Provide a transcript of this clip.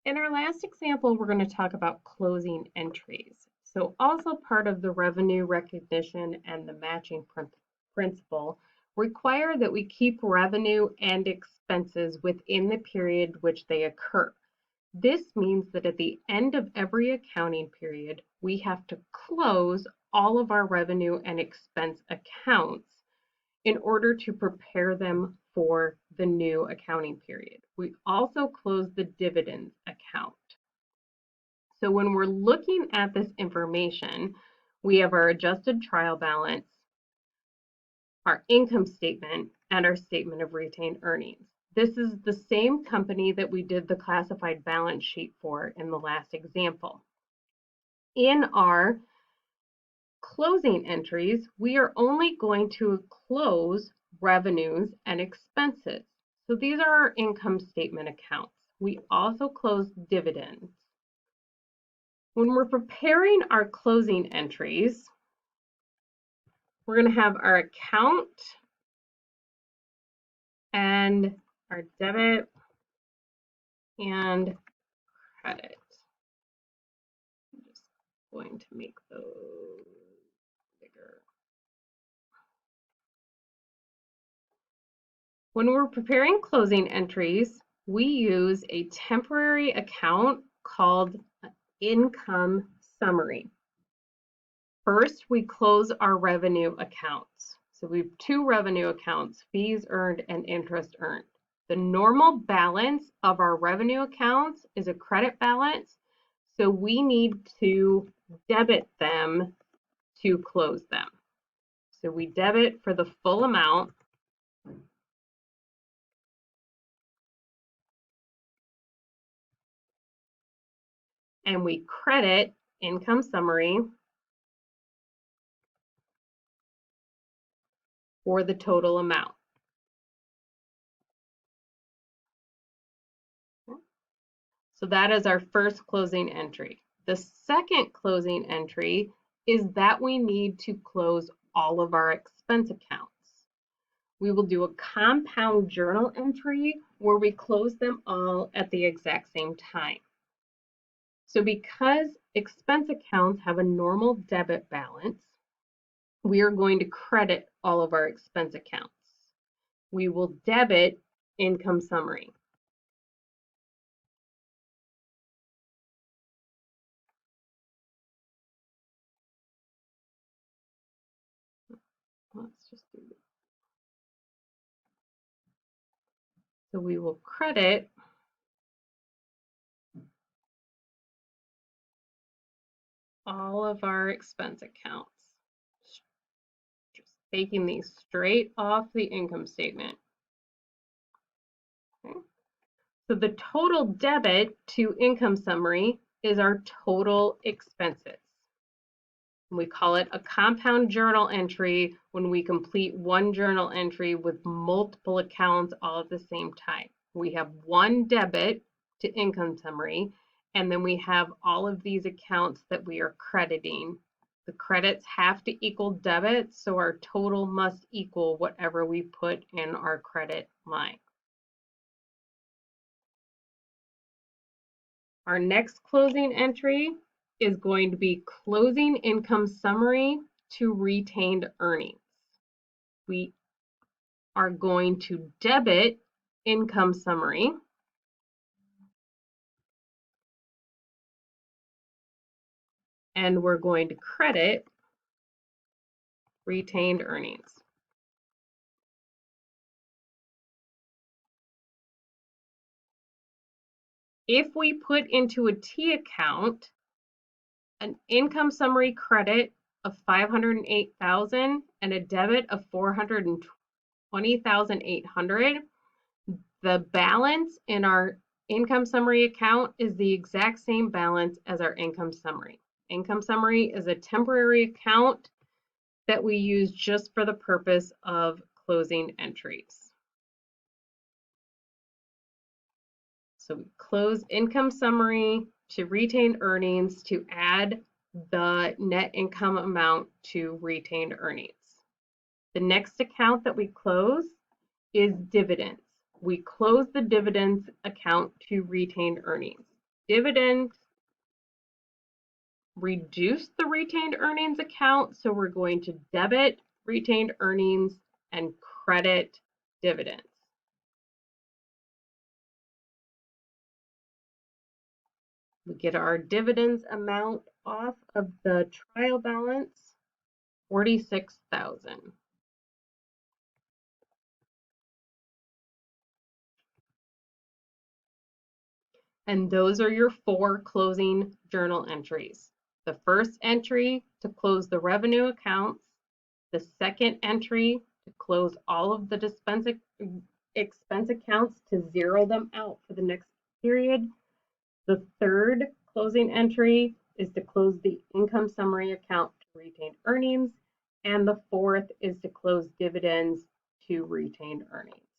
In our last example, we're going to talk about closing entries. So also part of the revenue recognition and the matching principle require that we keep revenue and expenses within the period which they occur. This means that at the end of every accounting period, we have to close all of our revenue and expense accounts in order to prepare them for the new accounting period. We also close the dividends account. So when we're looking at this information, we have our adjusted trial balance, our income statement, and our statement of retained earnings. This is the same company that we did the classified balance sheet for in the last example. In our closing entries, we are only going to close revenues and expenses. So these are our income statement accounts. We also close dividends. When we're preparing our closing entries, we're going to have our account and our debit and credit. I'm just going to make those bigger. When we're preparing closing entries, we use a temporary account called income summary. First, we close our revenue accounts. So we have two revenue accounts, fees earned and interest earned. The normal balance of our revenue accounts is a credit balance, so we need to debit them to close them. So we debit for the full amount. And we credit income summary for the total amount. So that is our first closing entry. The second closing entry is that we need to close all of our expense accounts. We will do a compound journal entry where we close them all at the exact same time. So because expense accounts have a normal debit balance, we are going to credit all of our expense accounts. We will debit income summary. Let's just do this. So we will credit all of our expense accounts, just taking these straight off the income statement. Okay. So the total debit to income summary is our total expenses. We call it a compound journal entry when we complete one journal entry with multiple accounts all at the same time. We have one debit to income summary, and then we have all of these accounts that we are crediting. The credits have to equal debits, so our total must equal whatever we put in our credit line. Our next closing entry is going to be closing income summary to retained earnings. We are going to debit income summary and we're going to credit retained earnings. If we put into a T account an income summary credit of $508,000 and a debit of $420,800, the balance in our income summary account is the exact same balance as our income summary. Income summary is a temporary account that we use just for the purpose of closing entries. So we close income summary to retained earnings to add the net income amount to retained earnings. The next account that we close is dividends. We close the dividends account to retained earnings. dividend reduced the retained earnings account, so we're going to debit retained earnings and credit dividends. We get our dividends amount off of the trial balance, $46,000. And those are your 4 closing journal entries. The first entry to close the revenue accounts, the second entry to close all of the expense accounts to zero them out for the next period. The third closing entry is to close the income summary account to retained earnings, and the fourth is to close dividends to retained earnings.